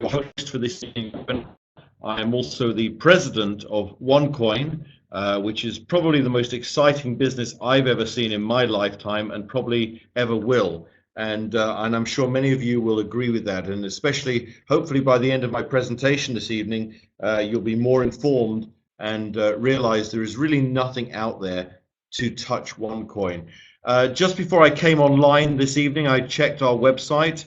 your host for this evening. I am also the president of OneCoin, which is probably the most exciting business I've ever seen in my lifetime and probably ever will. And I'm sure many of you will agree with that. And especially, hopefully, by the end of my presentation this evening, you'll be more informed and realize there is really nothing out there to touch OneCoin. Just before I came online this evening, I checked our website.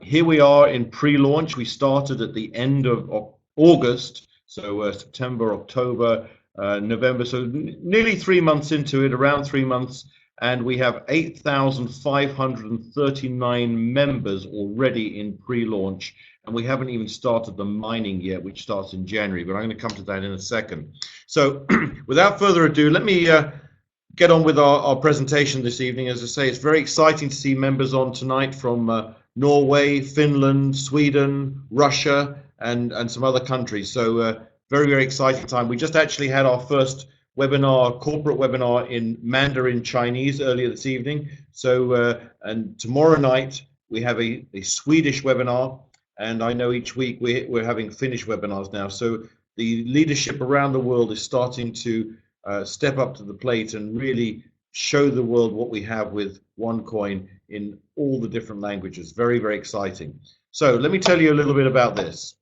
Here we are in pre-launch. We started at the end of August, so September, October, November, so nearly 3 months into it, around 3 months, and we have 8,539 members already in pre-launch, and we haven't even started the mining yet, which starts in January, but I'm going to come to that in a second. So without further ado, let me get on with our presentation this evening. As I say, it's very exciting to see members on tonight from Norway, Finland, Sweden, Russia, and some other countries. So very, very exciting time. We just actually had our first webinar, corporate webinar in Mandarin Chinese earlier this evening. So and tomorrow night we have a Swedish webinar, and I know each week we're having Finnish webinars now. So the leadership around the world is starting to step up to the plate and really show the world what we have with OneCoin in all the different languages. Very, very exciting. So let me tell you a little bit about this.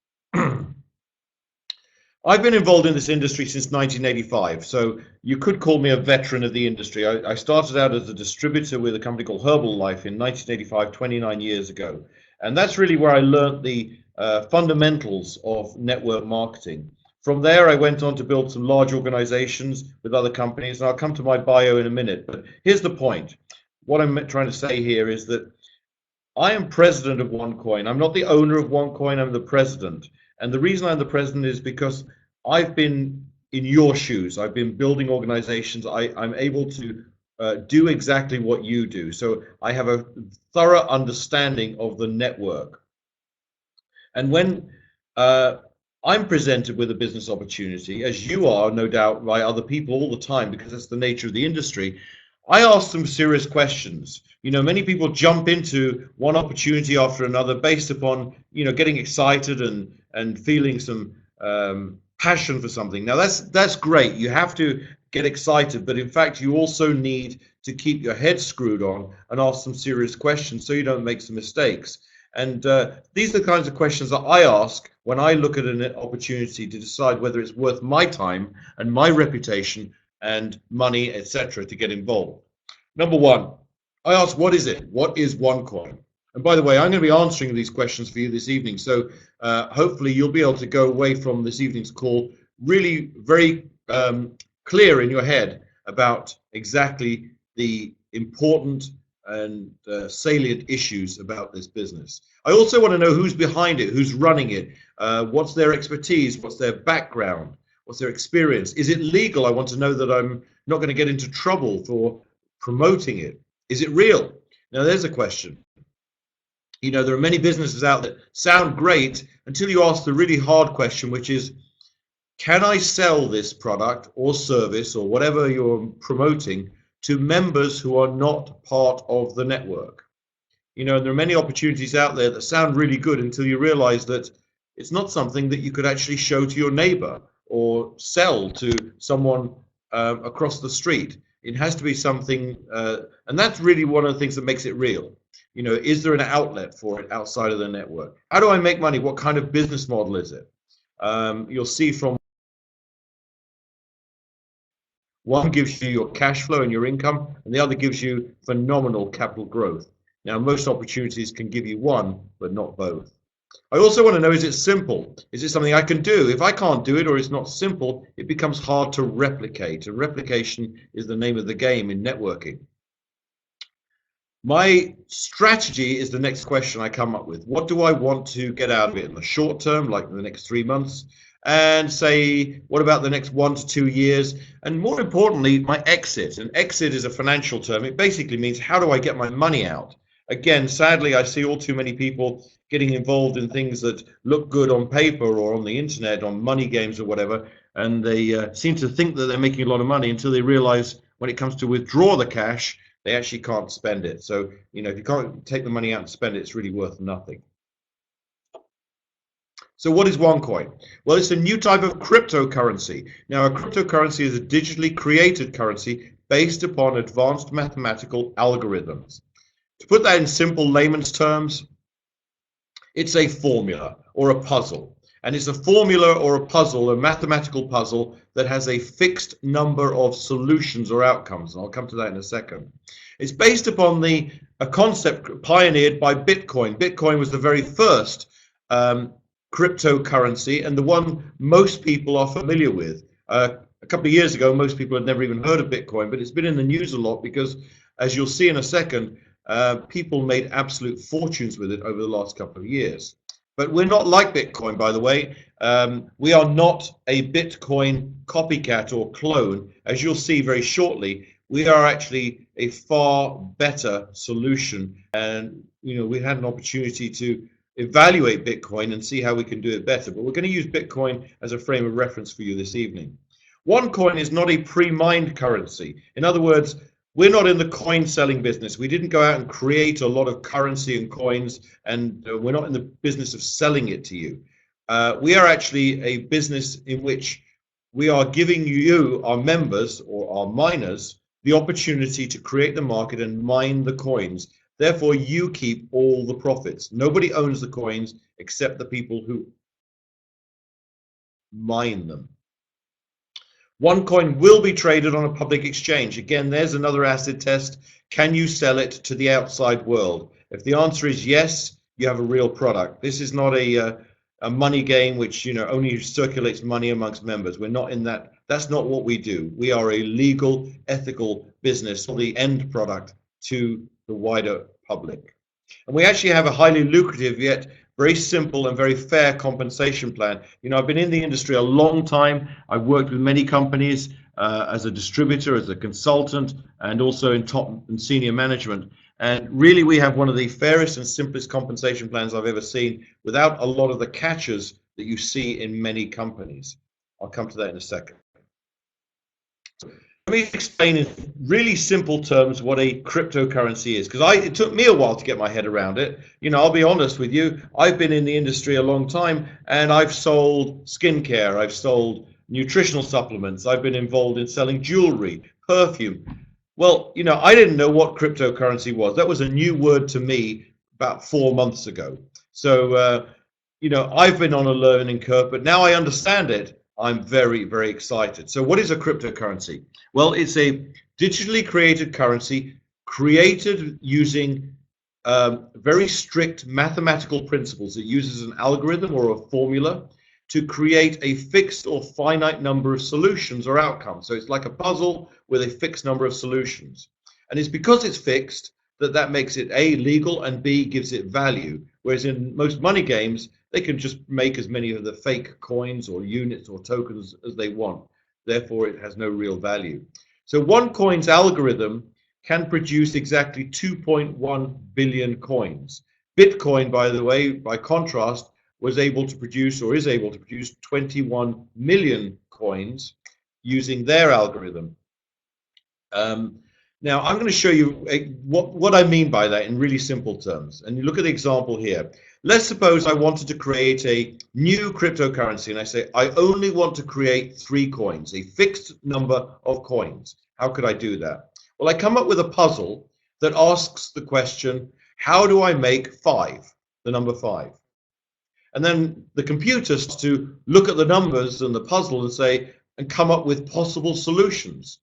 I've been involved in this industry since 1985, so you could call me a veteran of the industry. I started out as a distributor with a company called Herbalife in 1985, 29 years ago. And that's really where I learned the fundamentals of network marketing. From there, I went on to build some large organizations with other companies, and I'll come to my bio in a minute. But here's the point. What I'm trying to say here is that I am president of OneCoin. I'm not the owner of OneCoin, I'm the president. And the reason I'm the president is because I've been in your shoes. I've been building organizations. I'm able to do exactly what you do. So I have a thorough understanding of the network. And when I'm presented with a business opportunity, as you are, no doubt, by other people all the time, because that's the nature of the industry, I ask them serious questions. You know, many people jump into one opportunity after another based upon, you know, getting excited and feeling some passion for something. Now that's great. You have to get excited, but in fact, you also need to keep your head screwed on and ask some serious questions so you don't make some mistakes. And these are the kinds of questions that I ask when I look at an opportunity to decide whether it's worth my time and my reputation and money, etc., to get involved. Number one, I ask, what is it? What is OneCoin? And by the way, I'm going to be answering these questions for you this evening. So hopefully you'll be able to go away from this evening's call really very clear in your head about exactly the important and salient issues about this business. I also want to know who's behind it, who's running it, what's their expertise, what's their background, what's their experience. Is it legal? I want to know that I'm not going to get into trouble for promoting it. Is it real? Now there's a question. You know, there are many businesses out that sound great until you ask the really hard question, which is, can I sell this product or service or whatever you're promoting to members who are not part of the network? You know, there are many opportunities out there that sound really good until you realize that it's not something that you could actually show to your neighbor or sell to someone across the street. It has to be something, and that's really one of the things that makes it real. You know, is there an outlet for it outside of the network? How do I make money? What kind of business model is it? You'll see from one gives you your cash flow and your income, and the other gives you phenomenal capital growth. Now, most opportunities can give you one, but not both. I also want to know, is it simple? Is it something I can do? If I can't do it or it's not simple, it becomes hard to replicate. And replication is the name of the game in networking. My strategy is the next question I come up with. What do I want to get out of it in the short term, like the next 3 months? And say, what about the next 1 to 2 years? And more importantly, my exit. And exit is a financial term. It basically means, how do I get my money out? Again, sadly, I see all too many people getting involved in things that look good on paper or on the internet, on money games or whatever, and they seem to think that they're making a lot of money until they realize when it comes to withdraw the cash, they actually can't spend it. So, you know, if you can't take the money out and spend it, it's really worth nothing. So what is OneCoin? Well, it's a new type of cryptocurrency. Now, a cryptocurrency is a digitally created currency based upon advanced mathematical algorithms. To put that in simple layman's terms, it's a formula or a puzzle. And it's a formula or a puzzle, a mathematical puzzle that has a fixed number of solutions or outcomes. And I'll come to that in a second. It's based upon a concept pioneered by Bitcoin. Bitcoin was the very first cryptocurrency and the one most people are familiar with. A couple of years ago, most people had never even heard of Bitcoin, but it's been in the news a lot because, as you'll see in a second, people made absolute fortunes with it over the last couple of years. But we're not like Bitcoin, by the way. We are not a Bitcoin copycat or clone. As you'll see very shortly, we are actually a far better solution. And we had an opportunity to evaluate Bitcoin and see how we can do it better. But we're going to use Bitcoin as a frame of reference for you this evening. OneCoin is not a pre-mined currency. In other words, we're not in the coin selling business. We didn't go out and create a lot of currency and coins, and we're not in the business of selling it to you. We are actually a business in which we are giving you, our members or our miners, the opportunity to create the market and mine the coins. Therefore, you keep all the profits. Nobody owns the coins except the people who mine them. OneCoin will be traded on a public exchange. Again, there's another acid test. Can you sell it to the outside world? If the answer is yes, you have a real product. This is not a money game which only circulates money amongst members. We're not in that. That's not what we do. We are a legal, ethical business for the end product to the wider public. And we actually have a highly lucrative yet very simple and very fair compensation plan. I've been in the industry a long time. I've worked with many companies as a distributor, as a consultant, and also in top and senior management. And really, we have one of the fairest and simplest compensation plans I've ever seen, without a lot of the catches that you see in many companies. I'll come to that in a second. Let me explain in really simple terms what a cryptocurrency is, because it took me a while to get my head around it. I'll be honest with you, I've been in the industry a long time, and I've sold skincare, I've sold nutritional supplements, I've been involved in selling jewelry, perfume. Well, I didn't know what cryptocurrency was. That was a new word to me about 4 months ago. So, I've been on a learning curve, but now I understand it. I'm very, very excited. So what is a cryptocurrency? Well, it's a digitally created currency created using very strict mathematical principles. It uses an algorithm or a formula to create a fixed or finite number of solutions or outcomes. So it's like a puzzle with a fixed number of solutions. And it's because it's fixed that makes it A, legal, and B, gives it value. Whereas in most money games, they can just make as many of the fake coins or units or tokens as they want. Therefore, it has no real value. So OneCoin's algorithm can produce exactly 2.1 billion coins. Bitcoin, by the way, by contrast, was able to produce or is able to produce 21 million coins using their algorithm. Now, I'm going to show you what I mean by that in really simple terms. And you look at the example here. Let's suppose I wanted to create a new cryptocurrency, and I say, I only want to create 3 coins, a fixed number of coins. How could I do that? Well, I come up with a puzzle that asks the question, how do I make 5, the number 5? And then the computer starts to look at the numbers and the puzzle and come up with possible solutions.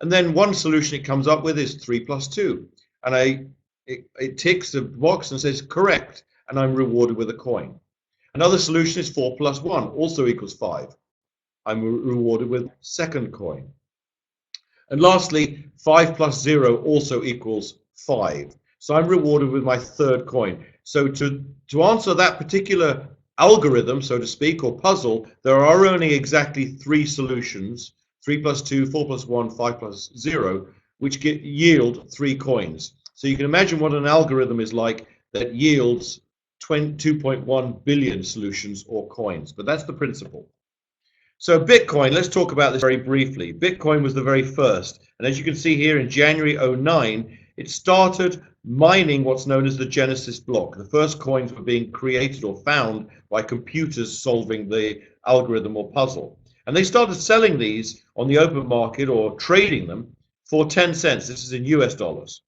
And then one solution it comes up with is 3 plus 2. And it ticks the box and says correct, and I'm rewarded with a coin. Another solution is 4 plus 1, also equals 5. I'm rewarded with second coin. And lastly, 5 plus 0 also equals 5. So I'm rewarded with my third coin. So to answer that particular algorithm, so to speak, or puzzle, there are only exactly 3 solutions, 3 plus 2, 4 plus 1, 5 plus 0, which yield 3 coins. So you can imagine what an algorithm is like that yields 2.1 billion solutions or coins, but that's the principle. So Bitcoin, let's talk about this very briefly. Bitcoin was the very first, and as you can see here in January 2009, it started mining what's known as the Genesis block. The first coins were being created or found by computers solving the algorithm or puzzle. And they started selling these on the open market or trading them for 10 cents. This is in US dollars.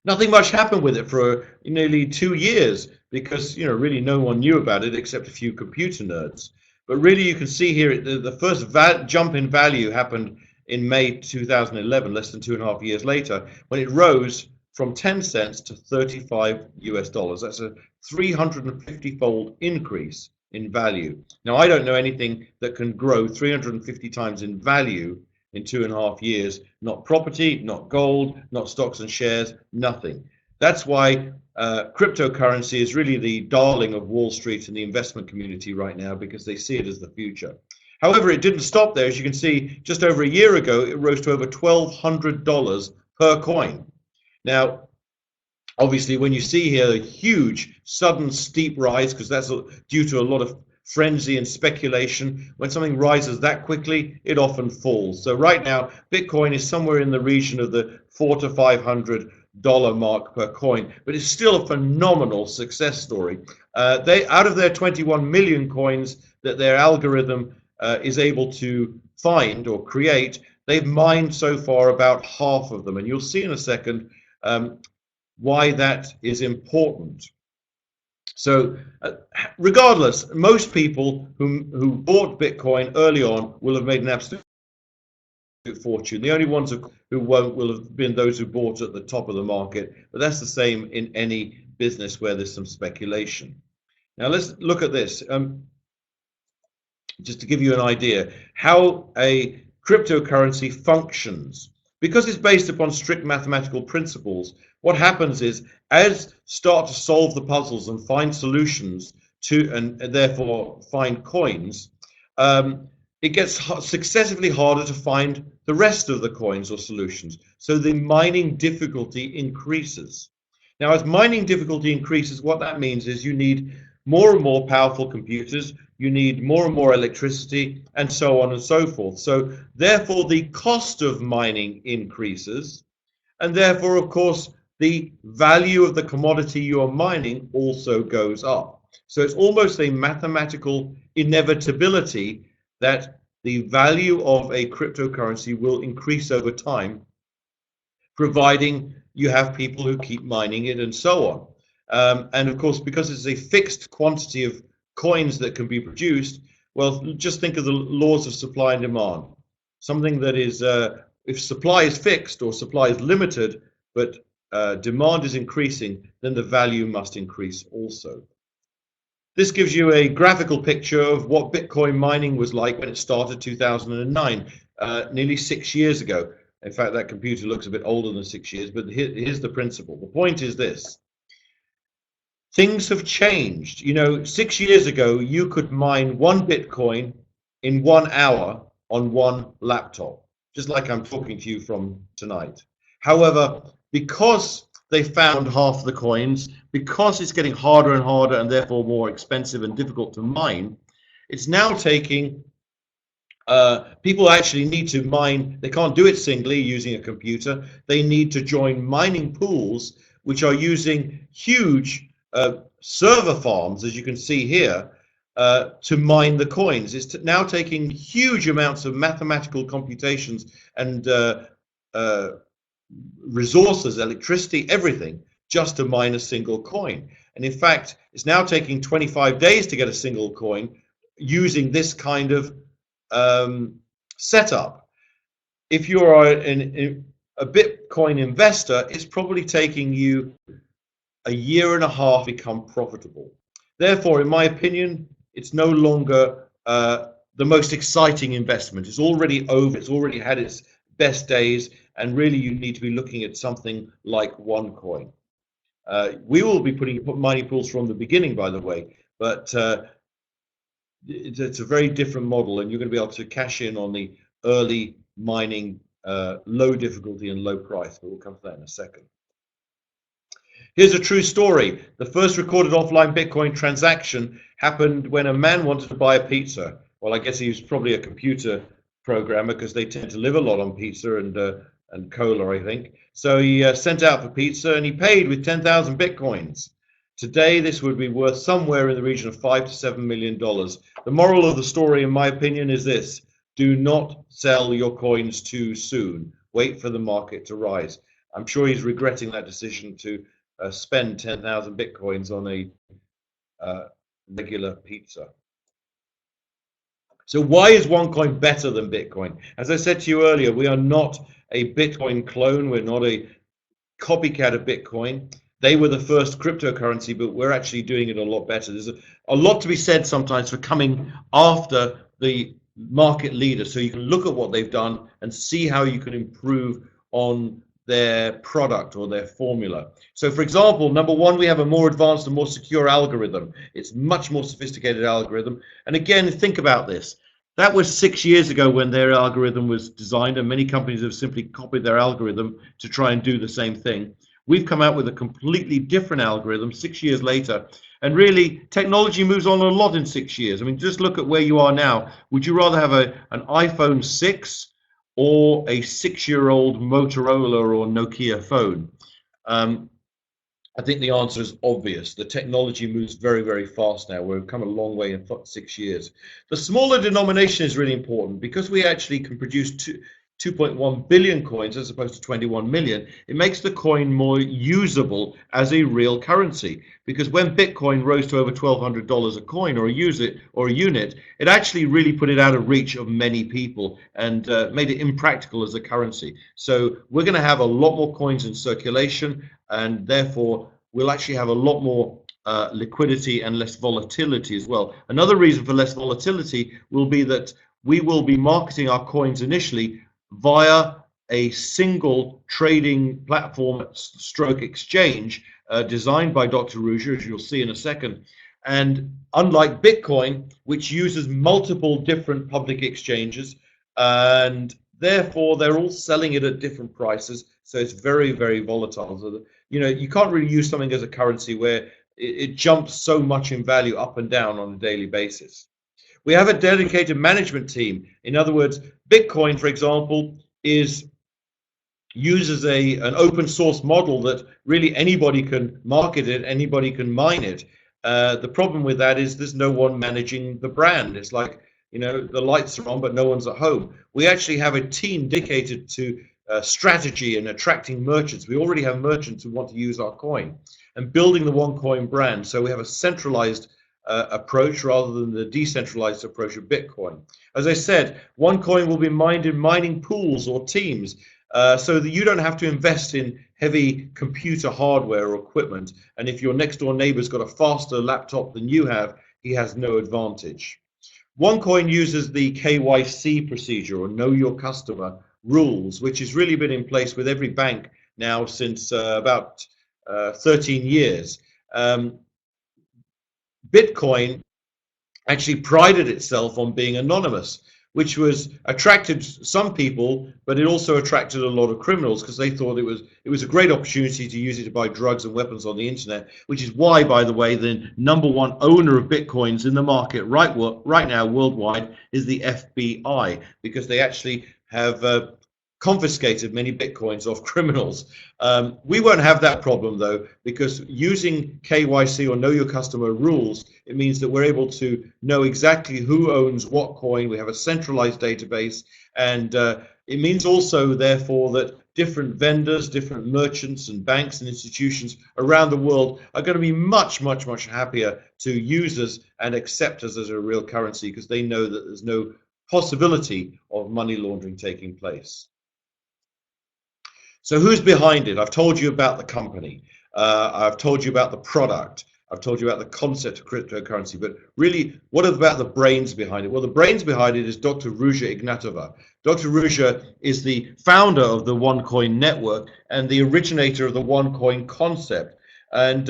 Nothing much happened with it for nearly 2 years because, really no one knew about it except a few computer nerds. But really you can see here the first jump in value happened in May 2011, less than 2.5 years later, when it rose from 10 cents to 35 US dollars. That's a 350-fold increase in value. Now, I don't know anything that can grow 350 times in value in 2.5 years. Not property, not gold, not stocks and shares, nothing. That's why cryptocurrency is really the darling of Wall Street and the investment community right now, because they see it as the future. However, it didn't stop there. As you can see, just over a year ago, it rose to over $1,200 per coin. Now, obviously, when you see here a huge, sudden, steep rise, because that's due to a lot of frenzy and speculation, when something rises that quickly, it often falls. So right now, Bitcoin is somewhere in the region of the $400 to $500 mark per coin, but it's still a phenomenal success story. They, out of their 21 million coins that their algorithm is able to find or create, they've mined so far about half of them, and you'll see in a second why that is important. So regardless, most people who bought Bitcoin early on will have made an absolute fortune. The only ones who won't will have been those who bought at the top of the market, but that's the same in any business where there's some speculation. Now let's look at this. Just to give you an idea how a cryptocurrency functions. Because it's based upon strict mathematical principles, what happens is, as start to solve the puzzles and find solutions to, and therefore find coins, it gets successively harder to find the rest of the coins or solutions. So the mining difficulty increases. Now, as mining difficulty increases, what that means is you need more and more powerful computers, you need more and more electricity, and so on and so forth. So therefore, the cost of mining increases, and therefore, of course, the value of the commodity you are mining also goes up. So it's almost a mathematical inevitability that the value of a cryptocurrency will increase over time, providing you have people who keep mining it and so on. And of course, because it's a fixed quantity of coins that can be produced, well, just think of the laws of supply and demand. Something that is, if supply is fixed or supply is limited, but demand is increasing, then the value must increase also. This gives you a graphical picture of what Bitcoin mining was like when it started 2009, nearly 6 years ago. In fact, that computer looks a bit older than 6 years, but here's the principle. The point is this. Things have changed. 6 years ago, you could mine 1 Bitcoin in 1 hour on 1 laptop, just like I'm talking to you from tonight. However, because they found half the coins, because it's getting harder and harder and therefore more expensive and difficult to mine, it's now taking, people actually need to mine, they can't do it singly using a computer, they need to join mining pools which are using huge server farms, as you can see here, to mine the coins. It's now taking huge amounts of mathematical computations and resources, electricity, everything, just to mine a single coin. And in fact, it's now taking 25 days to get a single coin using this kind of setup. If you're a Bitcoin investor, it's probably taking you a year and a half to become profitable. Therefore, in my opinion, it's no longer the most exciting investment. It's already over. It's already had its best days, and really you need to be looking at something like OneCoin. We will be putting mining pools from the beginning, by the way, but it's a very different model, and you're going to be able to cash in on the early mining, low difficulty and low price, but we'll come to that in a second. Here's a true story. The first recorded offline Bitcoin transaction happened when a man wanted to buy a pizza. Well, I guess he was probably a computer programmer, because they tend to live a lot on pizza and and cola, I think. So he sent out for pizza, and he paid with 10,000 bitcoins. Today, this would be worth somewhere in the region of $5 to $7 million. The moral of the story, in my opinion, is this: do not sell your coins too soon. Wait for the market to rise. I'm sure he's regretting that decision to spend 10,000 bitcoins on a regular pizza. So why is OneCoin better than Bitcoin? As I said to you earlier, we are not a Bitcoin clone. We're not a copycat of Bitcoin. They were the first cryptocurrency, but we're actually doing it a lot better. There's a lot to be said sometimes for coming after the market leader. So you can look at what they've done and see how you can improve on their product or their formula. So for example, number one, we have a more advanced and more secure algorithm. It's much more sophisticated algorithm. And again, think about this. That was 6 years ago when their algorithm was designed, and many companies have simply copied their algorithm to try and do the same thing. We've come out with a completely different algorithm 6 years later. And really, technology moves on a lot in 6 years. I mean, just look at where you are now. Would you rather have an iPhone 6 or a 6-year-old Motorola or Nokia phone? I think the answer is obvious. The technology moves very, very fast now. We've come a long way in 6 years. The smaller denomination is really important because we actually can produce 2.1 billion coins as opposed to 21 million. It makes the coin more usable as a real currency, because when Bitcoin rose to over $1,200 a coin or a unit, it actually really put it out of reach of many people and made it impractical as a currency. So we're going to have a lot more coins in circulation, and therefore we'll actually have a lot more liquidity and less volatility as well. Another reason for less volatility will be that we will be marketing our coins initially via a single trading platform stroke exchange designed by Dr. Ruja, as you'll see in a second. And unlike Bitcoin, which uses multiple different public exchanges, and therefore they're all selling it at different prices, so it's very, very volatile. So you can't really use something as a currency where it jumps so much in value up and down on a daily basis. We have a dedicated management team. In other words, Bitcoin, for example, uses an open source model that really anybody can market it, anybody can mine it. The problem with that is there's no one managing the brand. It's like, the lights are on, but no one's at home. We actually have a team dedicated to strategy and attracting merchants. We already have merchants who want to use our coin and building the OneCoin brand. So we have a centralized approach rather than the decentralized approach of Bitcoin. As I said, OneCoin will be mined in mining pools or teams, so that you don't have to invest in heavy computer hardware or equipment. And if your next door neighbor's got a faster laptop than you have, he has no advantage. OneCoin uses the KYC procedure, or Know Your Customer rules, which has really been in place with every bank now since about 13 years. Bitcoin actually prided itself on being anonymous, which attracted some people, but it also attracted a lot of criminals because they thought it was a great opportunity to use it to buy drugs and weapons on the internet, which is why, by the way, the #1 owner of Bitcoins in the market right now worldwide is the FBI, because they actually have confiscated many Bitcoins off criminals. We won't have that problem though, because using KYC or Know Your Customer rules, it means that we're able to know exactly who owns what coin. We have a centralized database, and it means also therefore that different vendors, different merchants and banks and institutions around the world are going to be much, much, much happier to use us and accept us as a real currency, because they know that there's no possibility of money laundering taking place. So who's behind it? I've told you about the company. I've told you about the product. I've told you about the concept of cryptocurrency. But really, what about the brains behind it? Well, the brains behind it is Dr. Ruja Ignatova. Dr. Ruja is the founder of the OneCoin network and the originator of the OneCoin concept. And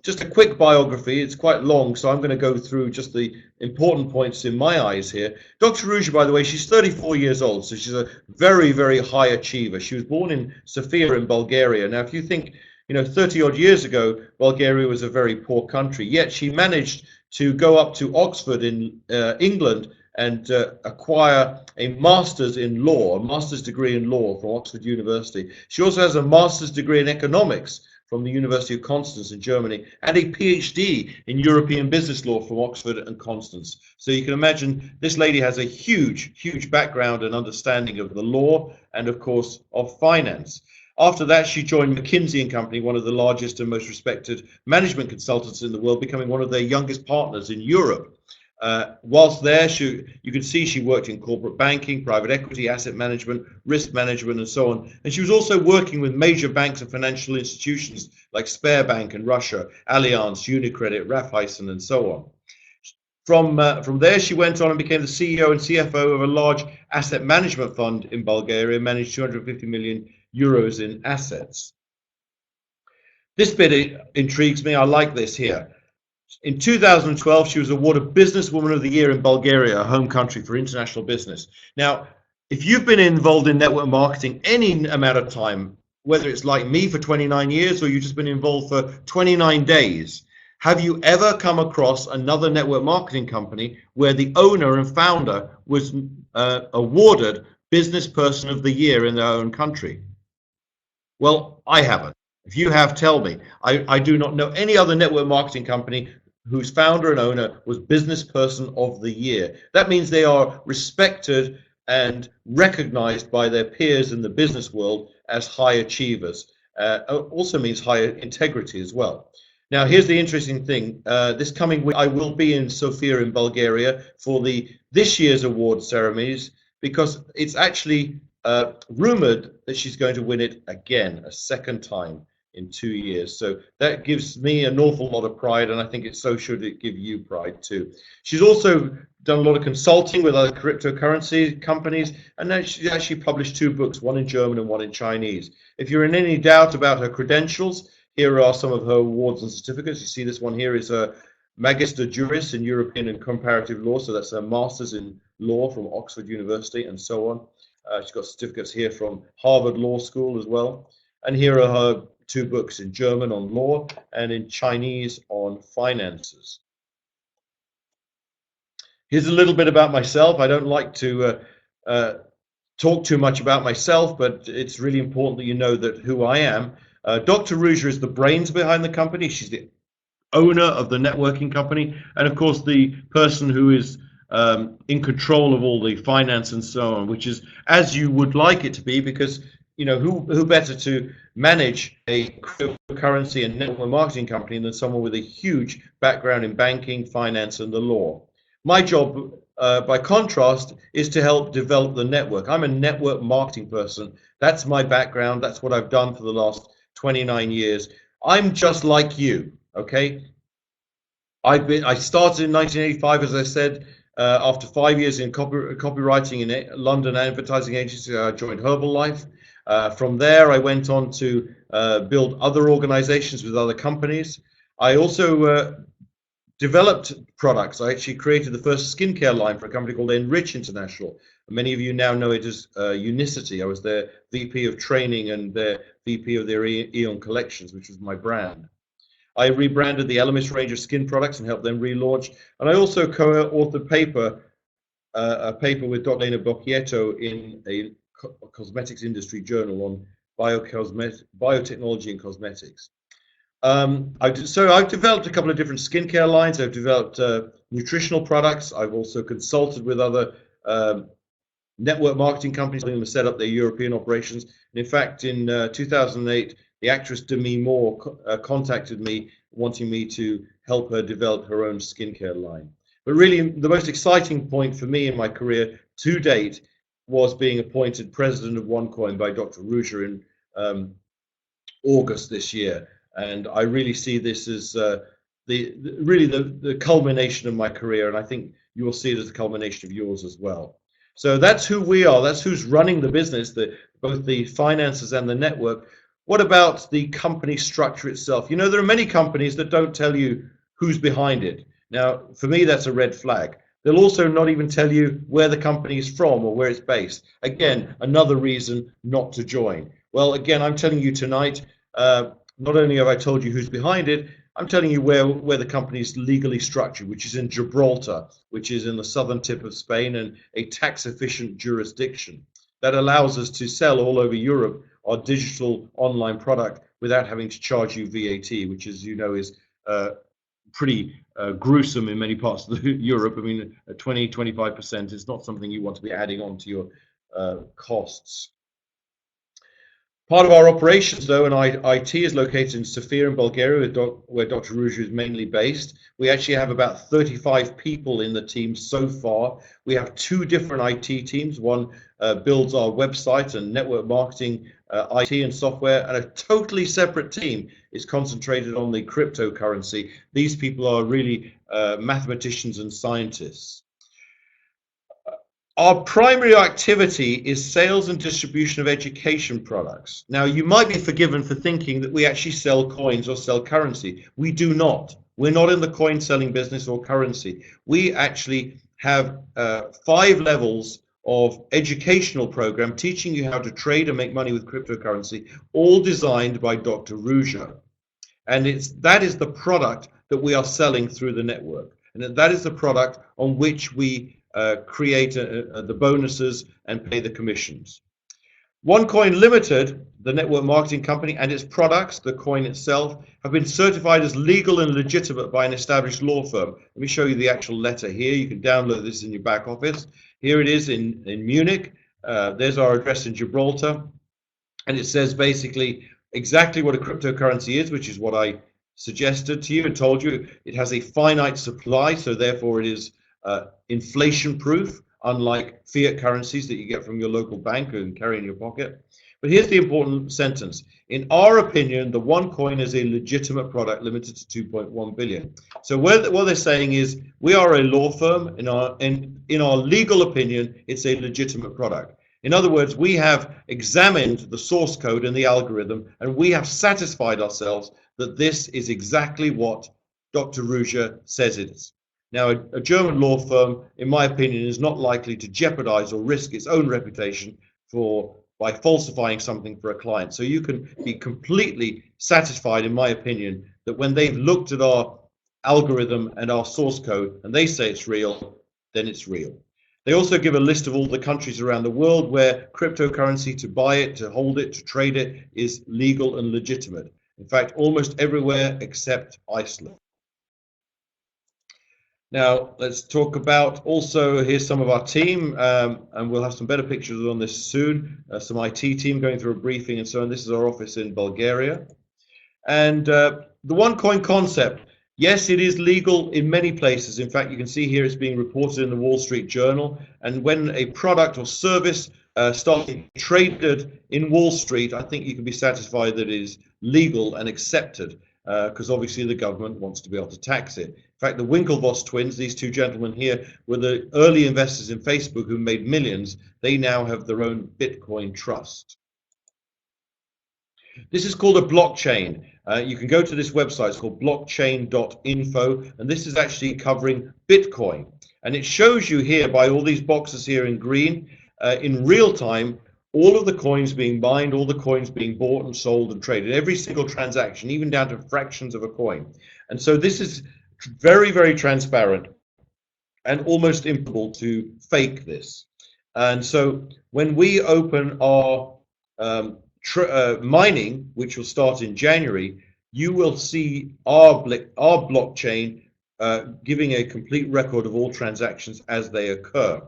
just a quick biography. It's quite long, so I'm going to go through just the important points in my eyes here. Dr. Ruja, by the way, she's 34 years old, so she's a very, very high achiever. She was born in Sofia in Bulgaria. Now, if you think, 30-odd years ago, Bulgaria was a very poor country, yet she managed to go up to Oxford in England and acquire a master's in law, a master's degree in law from Oxford University. She also has a master's degree in economics from the University of Constance in Germany, and a PhD in European business law from Oxford and Constance. So you can imagine this lady has a huge background and understanding of the law and, of course, of finance. After that, she joined McKinsey & Company, one of the largest and most respected management consultants in the world, becoming one of their youngest partners in Europe. Whilst there, you can see she worked in corporate banking, private equity, asset management, risk management, and so on. And she was also working with major banks and financial institutions like Sberbank in Russia, Allianz, Unicredit, Raiffeisen, and so on. From there, she went on and became the CEO and CFO of a large asset management fund in Bulgaria, managed 250 million euros in assets. This bit intrigues me. I like this here. In 2012, she was awarded Businesswoman of the Year in Bulgaria, her home country, for international business. Now, if you've been involved in network marketing any amount of time, whether it's like me for 29 years or you've just been involved for 29 days, have you ever come across another network marketing company where the owner and founder was awarded Business Person of the Year in their own country? Well, I haven't. If you have, tell me. I do not know any other network marketing company whose founder and owner was Business Person of the Year. That means they are respected and recognized by their peers in the business world as high achievers. Also means higher integrity as well. Now, here's the interesting thing. This coming week, I will be in Sofia in Bulgaria for this year's award ceremonies, because it's actually rumored that she's going to win it again, a second time in 2 years. So that gives me an awful lot of pride, and I think so should it give you pride too. She's also done a lot of consulting with other cryptocurrency companies, and then she actually published 2 books, one in German and one in Chinese. If you're in any doubt about her credentials, here are some of her awards and certificates. You see this one here is a Magister Juris in European and Comparative Law, so that's a Master's in Law from Oxford University and so on. She's got certificates here from Harvard Law School as well. And here are her 2 books in German on law and in Chinese on finances. Here's a little bit about myself. I don't like to talk too much about myself, but it's really important that you know that who I am. Dr. Ruja is the brains behind the company. She's the owner of the networking company, and of course the person who is in control of all the finance and so on, which is as you would like it to be, because who better to manage a cryptocurrency and network marketing company than someone with a huge background in banking, finance, and the law. My job, by contrast, is to help develop the network. I'm a network marketing person. That's my background. That's what I've done for the last 29 years. I'm just like you, okay? I started in 1985, as I said. After 5 years in copywriting in London advertising agency, I joined Herbalife. From there, I went on to build other organizations with other companies. I also developed products. I actually created the first skincare line for a company called Enrich International. Many of you now know it as Unicity. I was their VP of training and their VP of their Eon Collections, which was my brand. I rebranded the Elemis range of skin products and helped them relaunch. And I also co-authored a paper with Dr. Lena Bocchietto in a cosmetics industry journal on biotechnology and cosmetics. So I've developed a couple of different skincare lines. I've developed nutritional products. I've also consulted with other network marketing companies, helping them set up their European operations. And in fact, in 2008, the actress Demi Moore contacted me, wanting me to help her develop her own skincare line. But really, the most exciting point for me in my career to date was being appointed president of OneCoin by Dr. Ruja in August this year. And I really see this as the culmination of my career, and I think you will see it as the culmination of yours as well. So that's who we are. That's who's running the business, both the finances and the network. What about the company structure itself? You know, there are many companies that don't tell you who's behind it. Now, for me, that's a red flag. They'll also not even tell you where the company is from or where it's based. Again, another reason not to join. Well, again, I'm telling you tonight, not only have I told you who's behind it, I'm telling you where the company is legally structured, which is in Gibraltar, which is in the southern tip of Spain and a tax-efficient jurisdiction that allows us to sell all over Europe our digital online product without having to charge you VAT, which, as you know, is pretty gruesome in many parts of Europe. I mean, 20-25% is not something you want to be adding on to your costs. Part of our operations, though, and IT is located in Sofia in Bulgaria, where Dr. Ruja is mainly based. We actually have about 35 people in the team so far. We have 2 different IT teams. One builds our website and network marketing, IT and software, and a totally separate team is concentrated on the cryptocurrency. These people are really mathematicians and scientists. Our primary activity is sales and distribution of education products. Now, you might be forgiven for thinking that we actually sell coins or sell currency. We do not. We're not in the coin selling business or currency. We actually have 5 levels of educational program teaching you how to trade and make money with cryptocurrency, all designed by Dr. Ruja. And that is the product that we are selling through the network. And that is the product on which we create the bonuses and pay the commissions. OneCoin Limited, the network marketing company, and its products, the coin itself, have been certified as legal and legitimate by an established law firm. Let me show you the actual letter here. You can download this in your back office. Here it is in Munich. There's our address in Gibraltar. And it says basically exactly what a cryptocurrency is, which is what I suggested to you and told you. It has a finite supply, so therefore it is inflation proof, unlike fiat currencies that you get from your local bank and carry in your pocket. But here's the important sentence. In our opinion, the OneCoin is a legitimate product limited to 2.1 billion. So what they're saying is we are a law firm. In our legal opinion, it's a legitimate product. In other words, we have examined the source code and the algorithm, and we have satisfied ourselves that this is exactly what Dr. Ruja says it is. Now, a German law firm, in my opinion, is not likely to jeopardize or risk its own reputation by falsifying something for a client. So you can be completely satisfied, in my opinion, that when they've looked at our algorithm and our source code and they say it's real, then it's real. They also give a list of all the countries around the world where cryptocurrency, to buy it, to hold it, to trade it, is legal and legitimate. In fact, almost everywhere except Iceland. Now, let's talk about also, here's some of our team, and we'll have some better pictures on this soon. Some IT team going through a briefing and so on. This is our office in Bulgaria. And the OneCoin concept, yes, it is legal in many places. In fact, you can see here it's being reported in the Wall Street Journal. And when a product or service starts being traded in Wall Street, I think you can be satisfied that it is legal and accepted, because obviously the government wants to be able to tax it. In fact, the Winklevoss twins, these 2 gentlemen here, were the early investors in Facebook who made millions. They now have their own Bitcoin trust. This is called a blockchain. You can go to this website. It's called blockchain.info, and this is actually covering Bitcoin. And it shows you here by all these boxes here in green, in real time, all of the coins being mined, all the coins being bought and sold and traded, every single transaction, even down to fractions of a coin. And so this is very, very transparent and almost impossible to fake this. And so when we open our mining, which will start in January, you will see our blockchain giving a complete record of all transactions as they occur.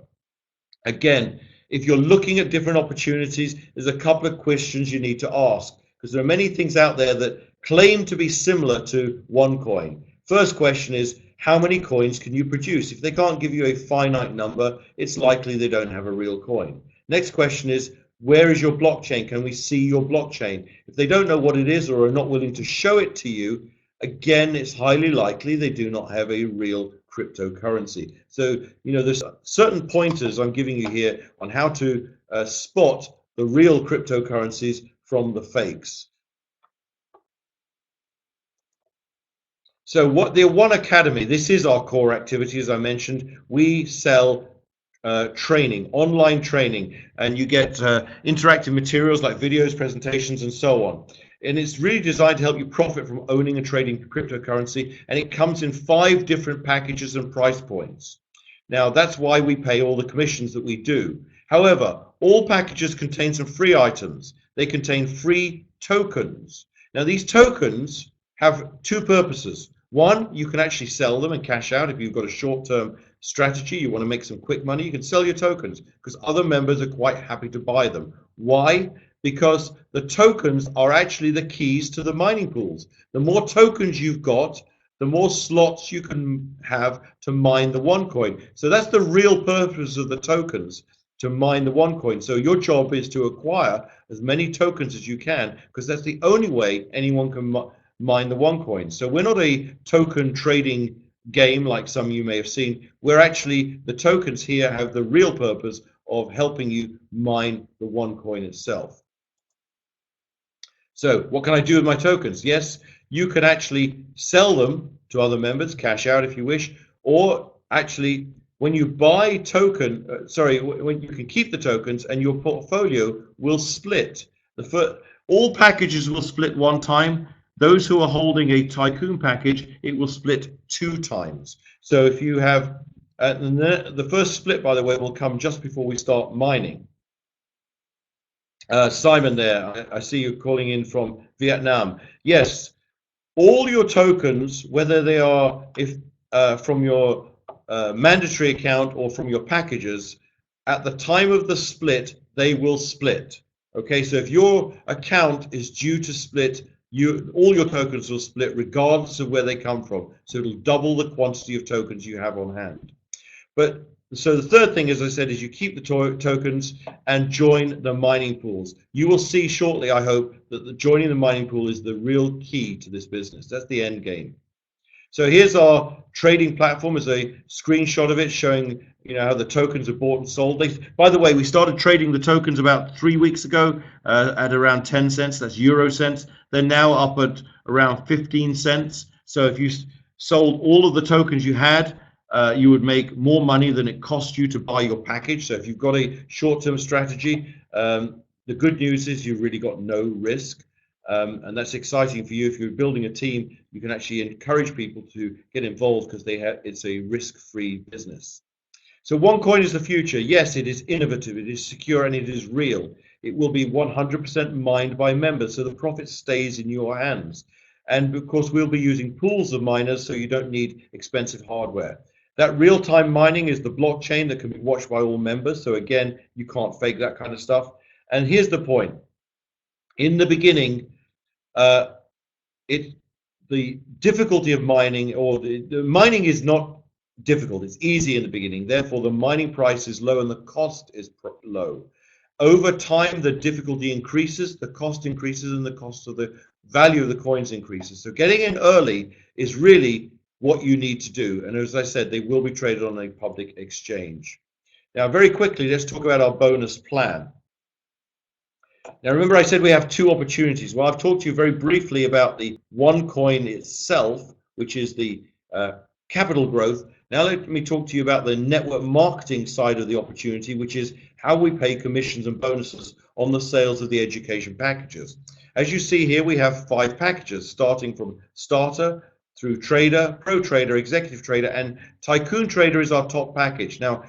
Again, if you're looking at different opportunities, there's a couple of questions you need to ask, because there are many things out there that claim to be similar to OneCoin. First question is, how many coins can you produce? If they can't give you a finite number, it's likely they don't have a real coin. Next question is, where is your blockchain? Can we see your blockchain? If they don't know what it is or are not willing to show it to you, again, it's highly likely they do not have a real cryptocurrency. So, there's certain pointers I'm giving you here on how to spot the real cryptocurrencies from the fakes. So what the One Academy, this is our core activity, as I mentioned. We sell training, online training, and you get interactive materials like videos, presentations, and so on. and it's really designed to help you profit from owning and trading cryptocurrency, and it comes in 5 different packages and price points. Now, that's why we pay all the commissions that we do. However, all packages contain some free items. They contain free tokens. Now, these tokens have 2 purposes. One, you can actually sell them and cash out. If you've got a short-term strategy, you want to make some quick money, you can sell your tokens because other members are quite happy to buy them. Why? Because the tokens are actually the keys to the mining pools. The more tokens you've got, the more slots you can have to mine the OneCoin. So that's the real purpose of the tokens, to mine the OneCoin. So your job is to acquire as many tokens as you can, because that's the only way anyone can mine the OneCoin. So we're not a token trading game like some of you may have seen. We're actually, the tokens here have the real purpose of helping you mine the OneCoin itself. So what can I do with my tokens? Yes, you can actually sell them to other members, cash out if you wish, or actually when you buy when you can keep the tokens and your portfolio will split. All packages will split 1 time. Those who are holding a Tycoon package, it will split 2 times. So if you have, the first split, by the way, will come just before we start mining. Simon there, I see you calling in from Vietnam. Yes, all your tokens, whether they are from your mandatory account or from your packages, at the time of the split, they will split. Okay, so if your account is due to split, all your tokens will split regardless of where they come from. So it'll double the quantity of tokens you have on hand. But so the third thing, as I said, is you keep the tokens and join the mining pools. You will see shortly, I hope, that joining the mining pool is the real key to this business. That's the end game. So here's our trading platform as a screenshot of it, showing how the tokens are bought and sold. By the way, we started trading the tokens about 3 weeks ago at around 10 cents. That's euro cents. They're now up at around 15 cents. So if you sold all of the tokens you had, you would make more money than it cost you to buy your package. So if you've got a short-term strategy, the good news is you've really got no risk. And that's exciting for you. If you're building a team, you can actually encourage people to get involved because it's a risk-free business. So OneCoin is the future. Yes, it is innovative, it is secure, and it is real. It will be 100% mined by members, so the profit stays in your hands. And of course, we'll be using pools of miners, so you don't need expensive hardware. That real-time mining is the blockchain that can be watched by all members. So again, you can't fake that kind of stuff. And here's the point. In the beginning, the difficulty of mining, or the mining is not difficult, it's easy in the beginning. Therefore, the mining price is low and the cost is low. Over time, the difficulty increases, the cost increases, and the cost of the value of the coins increases. So getting in early is really what you need to do. And as I said, they will be traded on a public exchange. Now, very quickly, let's talk about our bonus plan. Now, remember I said we have 2 opportunities. Well, I've talked to you very briefly about the OneCoin itself, which is the capital growth. Now let me talk to you about the network marketing side of the opportunity, which is how we pay commissions and bonuses on the sales of the education packages. As you see here, we have 5 packages, starting from starter through trader, pro trader, executive trader, and tycoon trader is our top package. Now,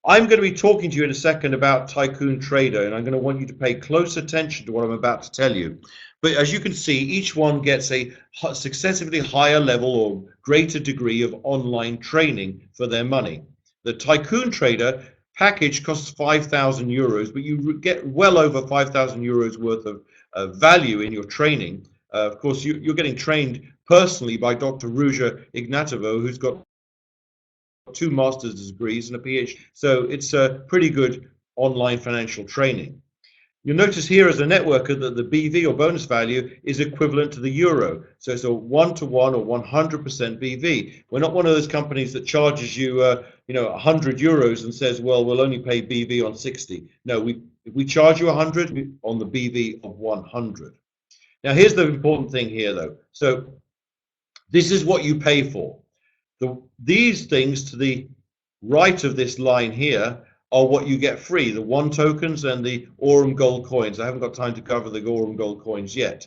I'm going to be talking to you in a second about Tycoon Trader, and I'm going to want you to pay close attention to what I'm about to tell you. But as you can see, each one gets a successively higher level or greater degree of online training for their money. The Tycoon Trader package costs 5,000 euros, but you get well over 5,000 euros worth of value in your training. Of course, you're getting trained personally by Dr. Ruja Ignatovo, who's got 2 master's degrees and a PhD. So it's a pretty good online financial training. You'll notice here as a networker that the BV or bonus value is equivalent to the euro. So it's a 1-to-1 or 100% BV. We're not one of those companies that charges you, 100 euros and says, well, we'll only pay BV on 60. No, we charge you 100 on the BV of 100. Now, here's the important thing here, though. So this is what you pay for. These things to the right of this line here are what you get free, the One tokens and the Aurum Gold coins. I haven't got time to cover the Aurum Gold coins yet.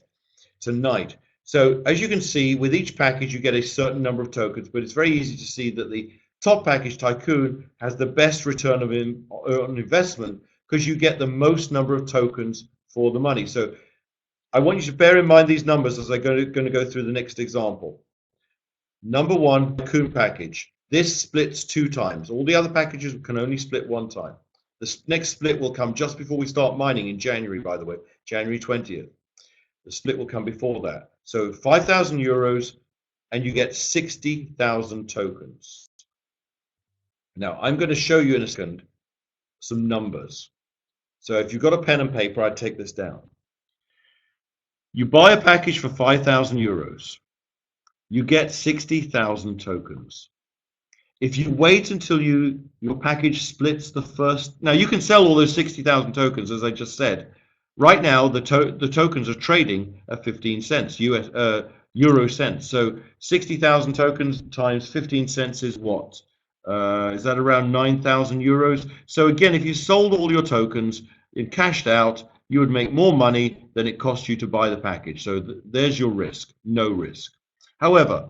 tonight. So as you can see, with each package, you get a certain number of tokens, but it's very easy to see that the top package, Tycoon, has the best return on investment because you get the most number of tokens for the money. So I want you to bear in mind these numbers as I'm going to go through the next example. Number one, Tycoon package. This splits 2 times. All the other packages can only split 1 time. The next split will come just before we start mining in January, by the way, January 20th. The split will come before that. So 5,000 euros, and you get 60,000 tokens. Now, I'm going to show you in a second some numbers. So if you've got a pen and paper, I'd take this down. You buy a package for 5,000 euros. You get 60,000 tokens. If you wait until your package splits the first, now you can sell all those 60,000 tokens, as I just said. Right now, the tokens are trading at 15 cents, euro cents. So 60,000 tokens times 15 cents is what? Is that around 9,000 euros? So again, if you sold all your tokens and cashed out, you would make more money than it cost you to buy the package. So there's your risk, no risk. However,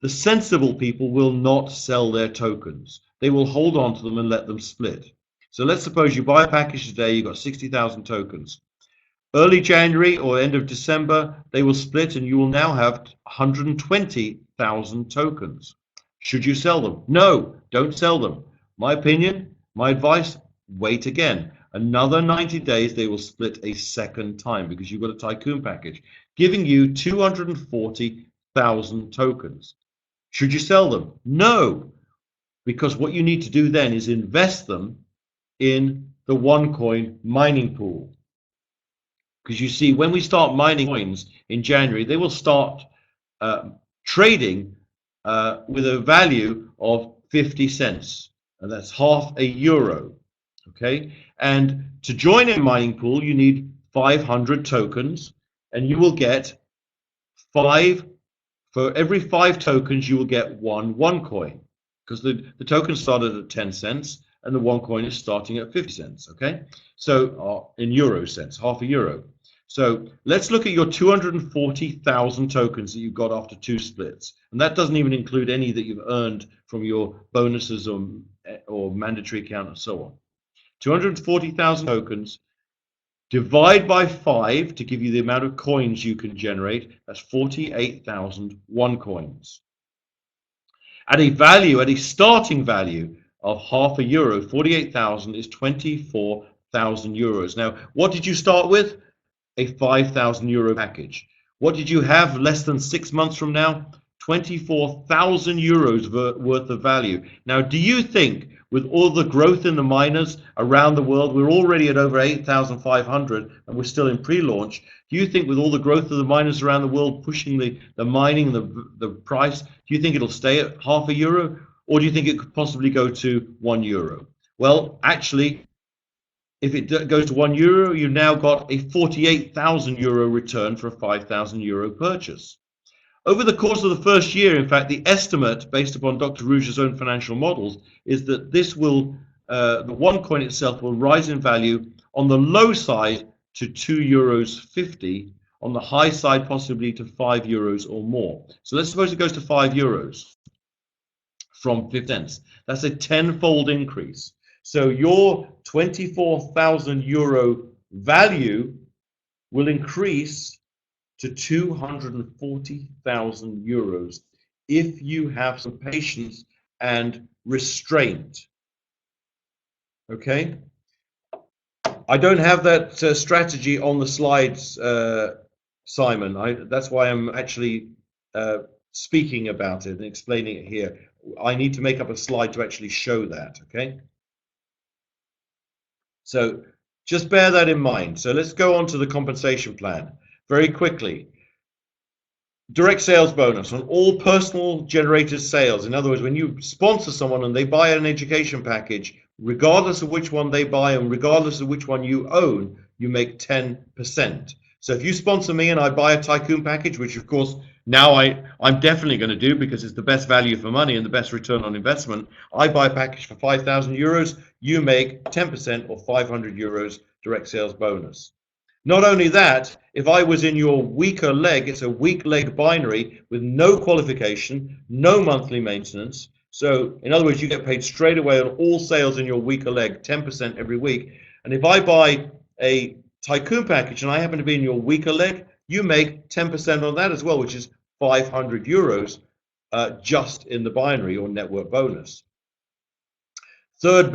the sensible people will not sell their tokens. They will hold on to them and let them split. So let's suppose you buy a package today, you've got 60,000 tokens. Early January or end of December, they will split and you will now have 120,000 tokens. Should you sell them? No, don't sell them. My opinion, my advice, wait again. Another 90 days, they will split a second time because you've got a Tycoon package, giving you 240,000 tokens. Should you sell them? No, because what you need to do then is invest them in the OneCoin mining pool. Because you see, when we start mining coins in January, they will start trading with a value of 50 cents, and that's half a euro. Okay, and to join a mining pool, you need 500 tokens, and you will get 5. For every 5 tokens, you will get one OneCoin, because the token started at 10 cents and the OneCoin is starting at 50 cents. Okay, so in euro cents, half a euro. So let's look at your 240,000 tokens that you've got after 2 splits, and that doesn't even include any that you've earned from your bonuses or mandatory account and so on. 240,000 tokens. Divide by 5 to give you the amount of coins you can generate. That's 48,000 OneCoins. At a starting value of half a euro, 48,000 is 24,000 euros. Now, what did you start with? A 5,000 euro package. What did you have less than 6 months from now? 24,000 euros worth of value. Now, do you think with all the growth in the miners around the world, we're already at over 8,500 and we're still in pre-launch. Do you think with all the growth of the miners around the world pushing the mining, the price, do you think it'll stay at half a euro? Or do you think it could possibly go to 1 euro? Well, actually, if it goes to 1 euro, you've now got a 48,000 euro return for a 5,000 euro purchase. Over the course of the first year, in fact, the estimate based upon Dr. Rouge's own financial models is that this will, the OneCoin itself will rise in value on the low side to 2.50 euros, on the high side possibly to 5 euros or more. So let's suppose it goes to 5 euros from 50 cents. That's a 10-fold increase. So your 24,000 euro value will increase to 240,000 euros if you have some patience and restraint. Okay, I don't have that strategy on the slides, Simon. That's why I'm actually speaking about it and explaining it here. I need to make up a slide to actually show that. Okay, so just bear that in mind. So let's go on to the compensation plan very quickly. Direct sales bonus on all personal generated sales. In other words, when you sponsor someone and they buy an education package, regardless of which one they buy and regardless of which one you own, you make 10%. So if you sponsor me and I buy a Tycoon package, which of course now I'm definitely going to do because it's the best value for money and the best return on investment, I buy a package for 5,000 euros, you make 10% or 500 euros direct sales bonus. Not only that, if I was in your weaker leg, it's a weak leg binary with no qualification, no monthly maintenance. So in other words, you get paid straight away on all sales in your weaker leg, 10% every week. And if I buy a Tycoon package and I happen to be in your weaker leg, you make 10% on that as well, which is 500 euros just in the binary or network bonus. Third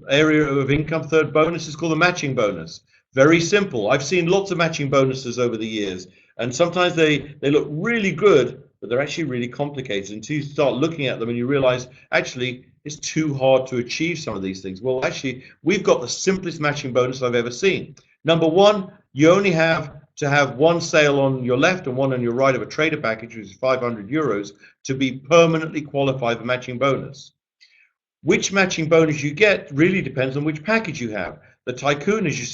area of income, third bonus is called the matching bonus. Very simple. I've seen lots of matching bonuses over the years, and sometimes they look really good, but they're actually really complicated until you start looking at them and you realize actually it's too hard to achieve some of these things. Well, actually, we've got the simplest matching bonus I've ever seen. Number one, you only have to have one sale on your left and one on your right of a trader package, which is 500 euros, to be permanently qualified for matching bonus. Which matching bonus you get really depends on which package you have. The Tycoon, as you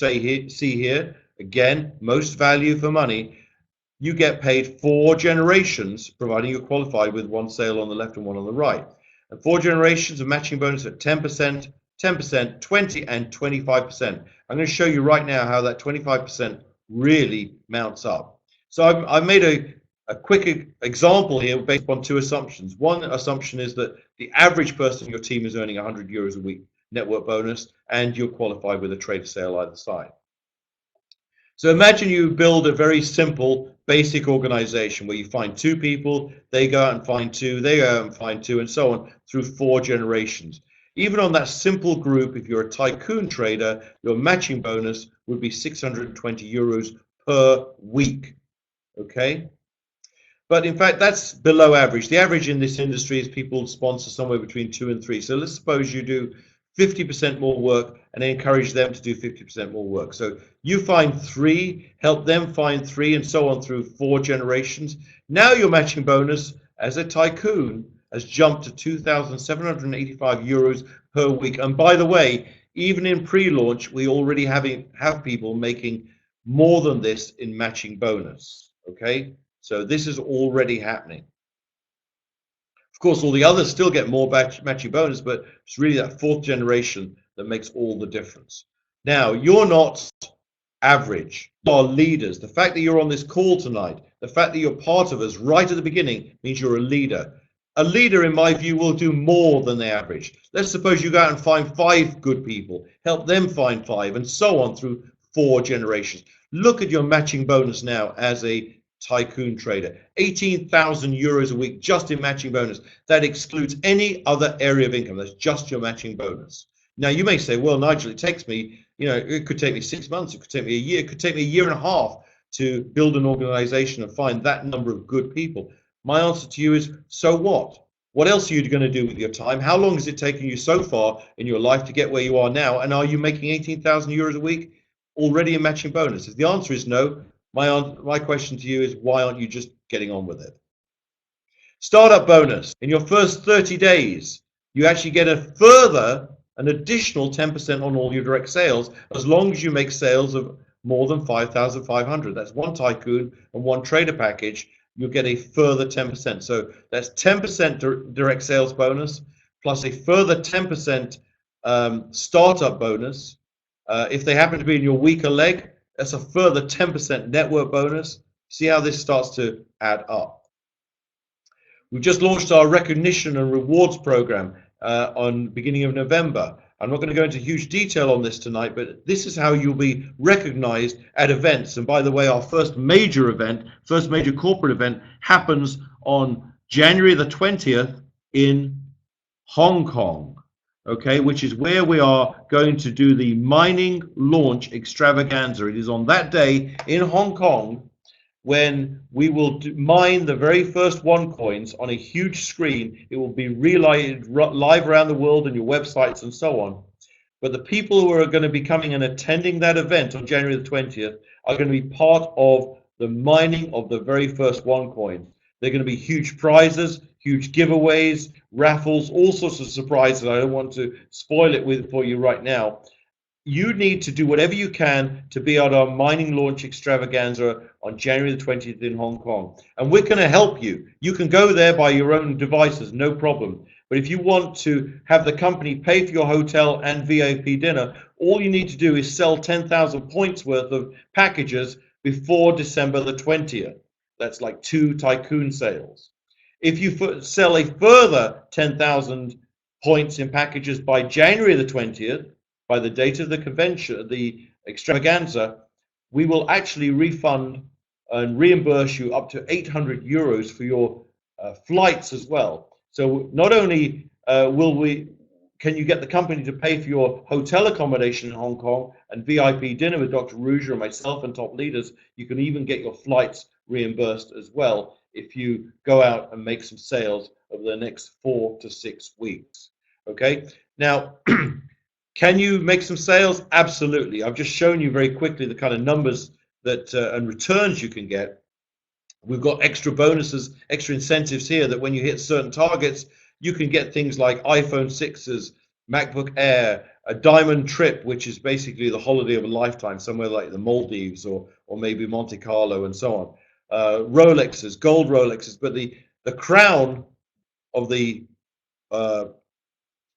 see here, again, most value for money. You get paid 4 generations, providing you're qualified with one sale on the left and one on the right. And 4 generations of matching bonus at 10%, 10%, 20, and 25%. I'm going to show you right now how that 25% really mounts up. So I've made a quick example here based on 2 assumptions. One assumption is that the average person in your team is earning 100 euros a week network bonus, and you're qualified with a trader sale either side. So imagine you build a very simple, basic organization where you find 2 people, they go out and find 2, they go out and find 2, and so on through 4 generations. Even on that simple group, if you're a Tycoon trader, your matching bonus would be 620 euros per week. Okay? But in fact, that's below average. The average in this industry is people sponsor somewhere between 2 and 3. So let's suppose you do 50% more work and encourage them to do 50% more work. So you find 3, help them find 3, and so on through 4 generations. Now your matching bonus as a Tycoon has jumped to 2,785 euros per week. And by the way, even in pre-launch, we already have people making more than this in matching bonus. Okay, so this is already happening. Of course, all the others still get more matching bonus, but it's really that 4th generation that makes all the difference. Now, you're not average. You are leaders. The fact that you're on this call tonight, the fact that you're part of us right at the beginning means you're a leader. A leader, in my view, will do more than the average. Let's suppose you go out and find 5 good people, help them find 5, and so on through 4 generations. Look at your matching bonus now as a Tycoon trader. 18,000 euros a week just in matching bonus. That excludes any other area of income. That's just your matching bonus. Now you may say, well, Nigel, it takes me, it could take me 6 months, it could take me a year, it could take me a year and a half to build an organization and find that number of good people. My answer to you is, so what? What else are you going to do with your time? How long has it taken you so far in your life to get where you are now? And are you making 18,000 euros a week already in matching bonus? If the answer is no, my question to you is, why aren't you just getting on with it? Startup bonus. In your first 30 days, you actually get an additional 10% on all your direct sales, as long as you make sales of more than 5,500. That's 1 Tycoon and 1 trader package. You'll get a further 10%. So that's 10% direct sales bonus, plus a further 10% startup bonus. If they happen to be in your weaker leg, that's a further 10% network bonus. See how this starts to add up. We've just launched our recognition and rewards program on beginning of November. I'm not going to go into huge detail on this tonight, but this is how you'll be recognized at events. And by the way, our first major corporate event happens on January the 20th in Hong Kong. Okay, which is where we are going to do the mining launch extravaganza. It is on that day in Hong Kong when we will mine the very first OneCoins on a huge screen. It will be relayed live around the world on your websites and so on. But the people who are going to be coming and attending that event on January the 20th are going to be part of the mining of the very first OneCoin. They're going to be huge prizes, huge giveaways, raffles, all sorts of surprises. I don't want to spoil it for you right now. You need to do whatever you can to be at our mining launch extravaganza on January the 20th in Hong Kong. And we're going to help you. You can go there by your own devices, no problem. But if you want to have the company pay for your hotel and VIP dinner, all you need to do is sell 10,000 points worth of packages before December the 20th. That's like 2 tycoon sales. If you sell a further 10,000 points in packages by January the 20th, by the date of the convention, the extravaganza, we will actually refund and reimburse you up to 800 euros for your flights as well. So not only can you get the company to pay for your hotel accommodation in Hong Kong and VIP dinner with Dr. Ruja and myself and top leaders, you can even get your flights reimbursed as well if you go out and make some sales over the next 4 to 6 weeks. Okay, now can you make some sales? Absolutely. I've just shown you very quickly the kind of numbers that and returns you can get. We've got extra bonuses, extra incentives here that when you hit certain targets, you can get things like iPhone 6s, MacBook Air, a diamond trip, which is basically the holiday of a lifetime, somewhere like the Maldives or maybe Monte Carlo and so on. Rolexes, gold Rolexes, but the crown of the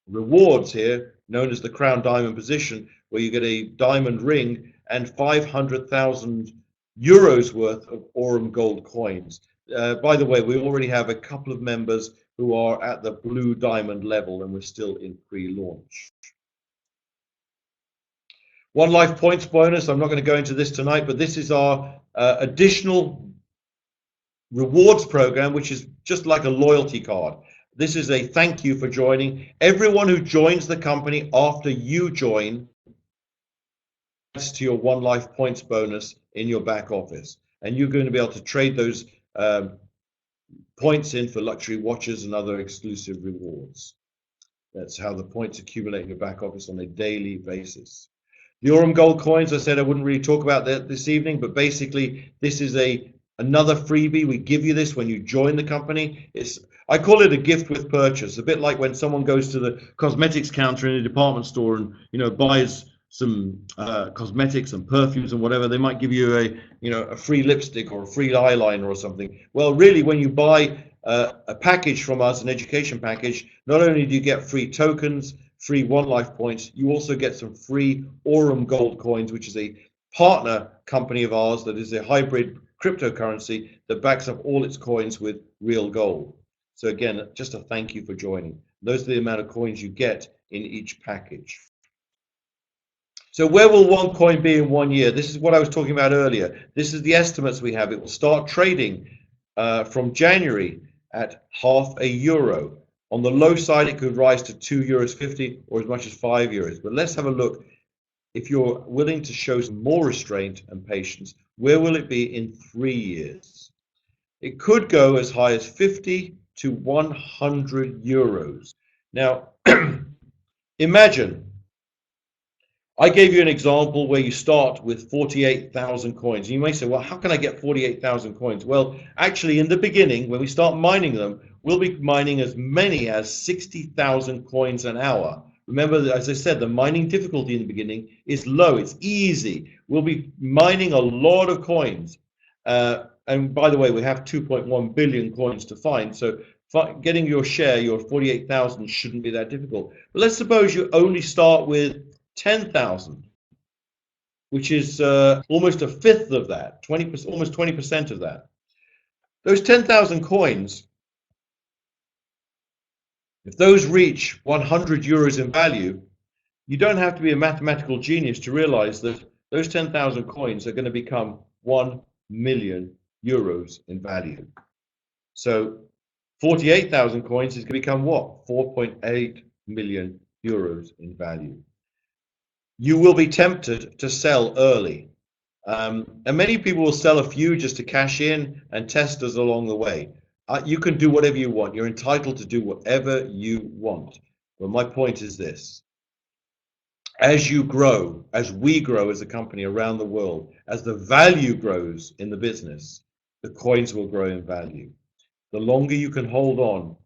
rewards here, known as the Crown Diamond position, where you get a diamond ring and 500,000 euros worth of Aurum gold coins. By the way, we already have a couple of members who are at the blue diamond level, and we're still in pre-launch. One Life Points bonus, I'm not going to go into this tonight, but this is our additional rewards program, which is just like a loyalty card. This is a thank you for joining. Everyone who joins the company after you join to your One Life Points bonus in your back office, and you're going to be able to trade those points in for luxury watches and other exclusive rewards. That's how the points accumulate in your back office on a daily basis. The Aurum Gold coins, I said I wouldn't really talk about that this evening, but basically this is another freebie. We give you this when you join the company. I call it a gift with purchase, a bit like when someone goes to the cosmetics counter in a department store and buys some cosmetics and perfumes and whatever. They might give you a free lipstick or a free eyeliner or something. Well, really, when you buy a package from us, an education package, not only do you get free tokens, free One Life points, you also get some free Aurum Gold coins, which is a partner company of ours that is a hybrid cryptocurrency that backs up all its coins with real gold. So again, just a thank you for joining. Those are the amount of coins you get in each package. So where will one coin be in 1 year? This is what I was talking about earlier. This is the estimates we have. It will start trading from January at €0.5. On the low side, it could rise to €2.50 or as much as €5. But let's have a look. If you're willing to show some more restraint and patience, where will it be in 3 years? It could go as high as €50 to €100. Now, imagine, I gave you an example where you start with 48,000 coins. You may say, well, how can I get 48,000 coins? Well, actually, in the beginning, when we start mining them, we'll be mining as many as 60,000 coins an hour. Remember, as I said, the mining difficulty in the beginning is low. It's easy. We'll be mining a lot of coins. And by the way, we have 2.1 billion coins to find. So getting your share, your 48,000, shouldn't be that difficult. But let's suppose you only start with 10,000, which is almost a fifth of that, almost 20% of that. Those 10,000 coins, if those reach €100 in value, you don't have to be a mathematical genius to realize that those 10,000 coins are going to become €1 million in value. So 48,000 coins is going to become what? €4.8 million in value. You will be tempted to sell early. And many people will sell a few just to cash in and test us along the way. You can do whatever you want. You're entitled to do whatever you want. But my point is this. As you grow, as we grow as a company around the world, as the value grows in the business, the coins will grow in value. The longer you can hold on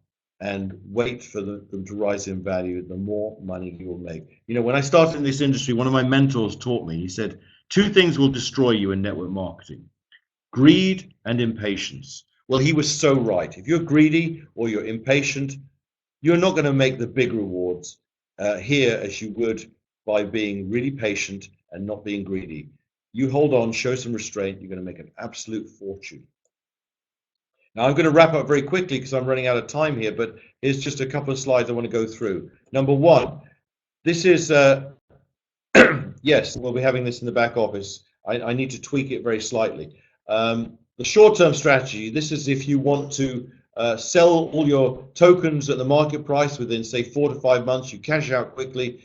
and wait for them to rise in value, the more money you will make. When I started in this industry, one of my mentors taught me, he said, 2 things will destroy you in network marketing: greed and impatience. Well, he was so right. If you're greedy or you're impatient, you're not going to make the big rewards here as you would by being really patient and not being greedy. You hold on, show some restraint, you're going to make an absolute fortune. Now, I'm going to wrap up very quickly because I'm running out of time here, but here's just a couple of slides I want to go through. Number one, this is, yes, we'll be having this in the back office. I need to tweak it very slightly. The short-term strategy, this is if you want to sell all your tokens at the market price within, say, 4 to 5 months, you cash out quickly,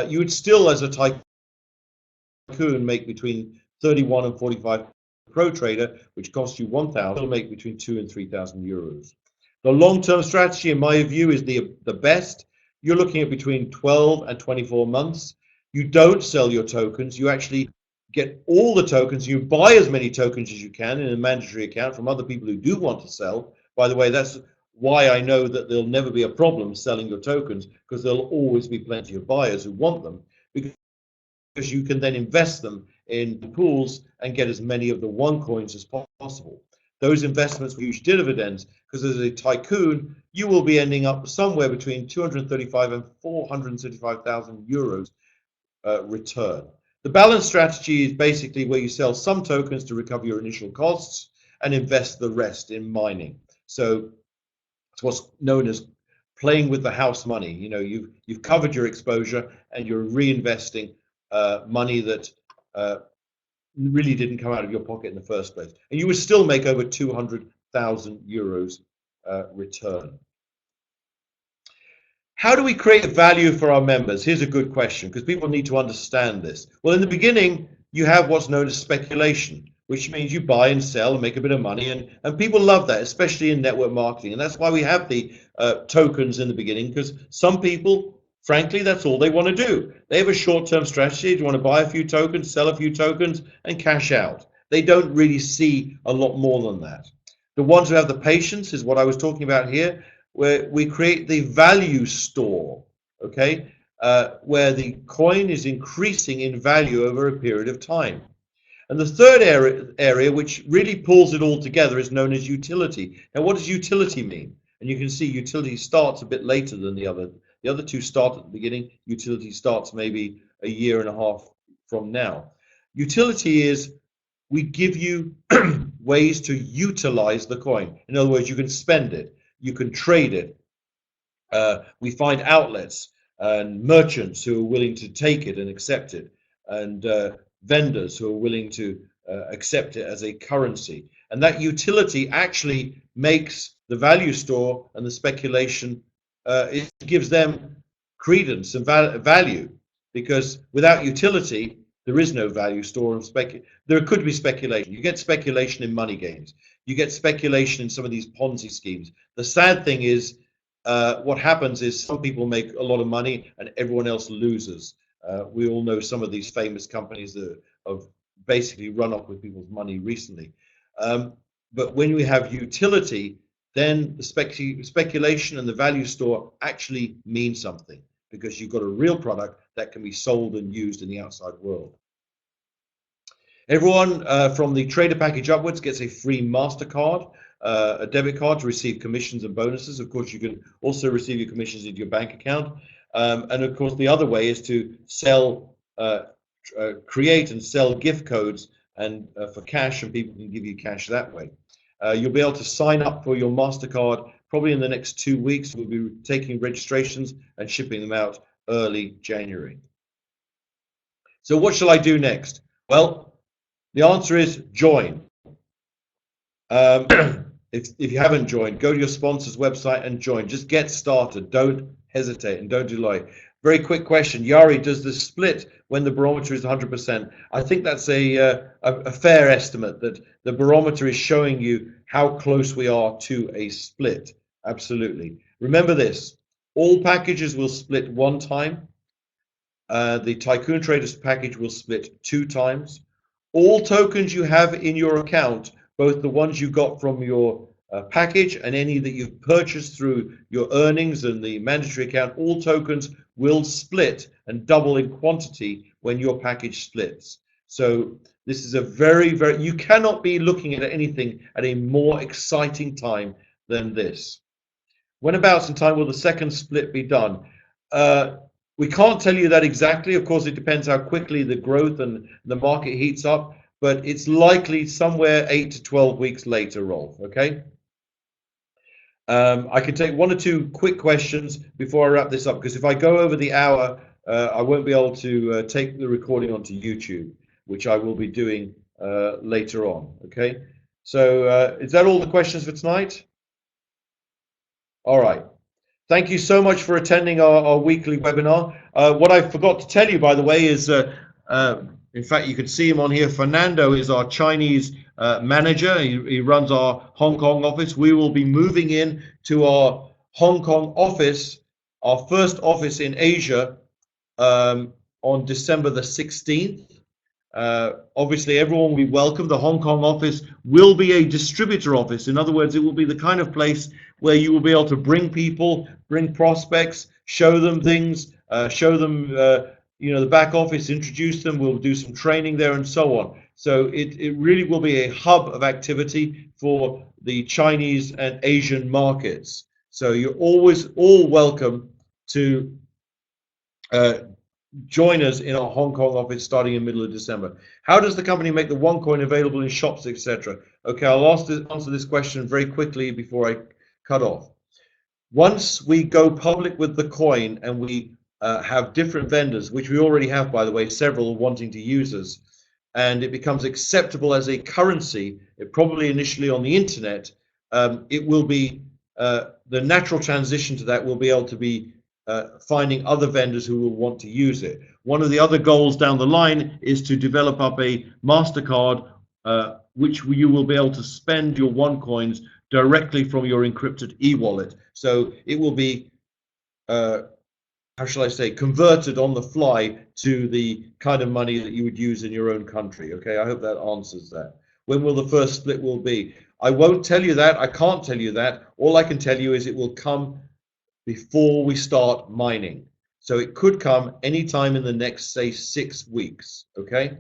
you would still, as a tycoon, make between 31 and 45 pro trader, which costs you 1,000, will make between 2 and 3,000 euros. The long-term strategy, in my view, is the best. You're looking at between 12 and 24 months. You don't sell your tokens. You actually get all the tokens. You buy as many tokens as you can in a mandatory account from other people who do want to sell. By the way, that's why I know that there'll never be a problem selling your tokens, because there'll always be plenty of buyers who want them, because you can then invest them in pools and get as many of the one coins as possible. Those investments will huge dividends, because as a tycoon, you will be ending up somewhere between 235 and 435,000 euros return. The balance strategy is basically where you sell some tokens to recover your initial costs and invest the rest in mining. So it's what's known as playing with the house money. You know, you've covered your exposure and you're reinvesting money that really didn't come out of your pocket in the first place, and you would still make over 200,000 euros return. How do we create value for our members? Here's a good question, because people need to understand this. Well, in the beginning, you have what's known as speculation, which means you buy and sell and make a bit of money, and people love that, especially in network marketing. And that's why we have the tokens in the beginning, because some people, frankly, that's all they want to do. They have a short-term strategy. They want to buy a few tokens, sell a few tokens, and cash out. They don't really see a lot more than that. The ones who have the patience is what I was talking about here, where we create the value store, okay, where the coin is increasing in value over a period of time. And the third area, which really pulls it all together, is known as utility. Now, what does utility mean? And you can see utility starts a bit later than the other. The other two start at the beginning. Utility starts maybe a year and a half from now. Utility is we give you ways to utilize the coin. In other words, you can spend it, you can trade it. We find outlets and merchants who are willing to take it and accept it, and vendors who are willing to accept it as a currency. And that utility actually makes the value store and the speculation, it gives them credence and value, because without utility, there is no value store. And there could be speculation. You get speculation in money games. You get speculation in some of these Ponzi schemes. The sad thing is, what happens is some people make a lot of money and everyone else loses. We all know some of these famous companies that have basically run off with people's money recently. But when we have utility, then the speculation and the value store actually mean something, because you've got a real product that can be sold and used in the outside world. Everyone from the trader package upwards gets a free MasterCard, a debit card to receive commissions and bonuses. Of course, you can also receive your commissions into your bank account. And of course, the other way is to sell, create and sell gift codes and for cash, and people can give you cash that way. You'll be able to sign up for your MasterCard probably in the next 2 weeks. We'll be taking registrations and shipping them out early January. So what shall I do next? Well, the answer is join. If you haven't joined, go to your sponsor's website and join. Just get started. Don't hesitate and don't delay. Very quick question, Yari, does the split when the barometer is 100%? I think that's a fair estimate, that the barometer is showing you how close we are to a split. Absolutely. Remember this, all packages will split 1 time. The Tycoon Traders package will split 2 times. All tokens you have in your account, both the ones you got from your package and any that you've purchased through your earnings and the mandatory account, all tokens will split and double in quantity when your package splits. So this is a very, you cannot be looking at anything at a more exciting time than this. Whenabouts in time will the second split be done? We can't tell you that exactly. Of course, it depends how quickly the growth and the market heats up, but it's likely somewhere 8 to 12 weeks later, Rolf, okay? I can take one or two quick questions before I wrap this up, because if I go over the hour, I won't be able to take the recording onto YouTube, which I will be doing later on, okay? So is that all the questions for tonight? All right. Thank you so much for attending our weekly webinar. What I forgot to tell you, by the way, is in fact, you can see him on here. Fernando is our Chinese manager. He runs our Hong Kong office. We will be moving in to our Hong Kong office, our first office in Asia, on December the 16th. Obviously, everyone will be welcome. The Hong Kong office will be a distributor office. In other words, it will be the kind of place where you will be able to bring people, bring prospects, show them things, show them the back office, introduce them. We'll do some training there and so on. So it really will be a hub of activity for the Chinese and Asian markets. So you're always all welcome to join us in our Hong Kong office starting in the middle of December. How does the company make the OneCoin available in shops, etc.? Okay, I'll answer this question very quickly before I cut off. Once we go public with the coin and we have different vendors, which we already have, by the way, several wanting to use us, and it becomes acceptable as a currency, probably initially on the internet, it will be the natural transition to that will be able to be finding other vendors who will want to use it. One of the other goals down the line is to develop up a MasterCard which you will be able to spend your OneCoins directly from your encrypted e-wallet. So it will be, how shall I say, converted on the fly to the kind of money that you would use in your own country. Okay, I hope that answers that. When will the first split will be? I won't tell you that. I can't tell you that. All I can tell you is it will come before we start mining. So it could come anytime in the next, say, 6 weeks, okay?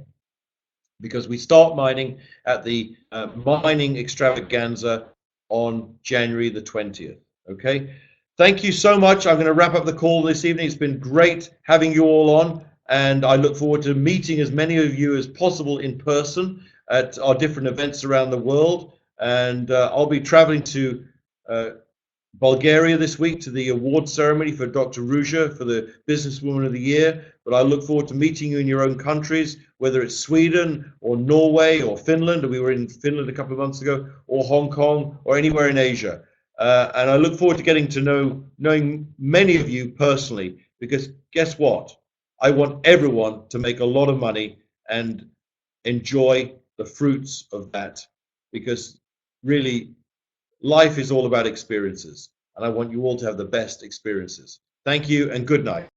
Because we start mining at the mining extravaganza on January the 20th, okay? Thank you so much. I'm going to wrap up the call this evening. It's been great having you all on, and I look forward to meeting as many of you as possible in person at our different events around the world. And I'll be traveling to Bulgaria this week to the award ceremony for Dr. Ruja for the Businesswoman of the Year. But I look forward to meeting you in your own countries, whether it's Sweden or Norway or Finland. We were in Finland a couple of months ago, or Hong Kong, or anywhere in Asia. And I look forward to getting to knowing many of you personally, because guess what? I want everyone to make a lot of money and enjoy the fruits of that, because really, life is all about experiences, and I want you all to have the best experiences. Thank you and good night.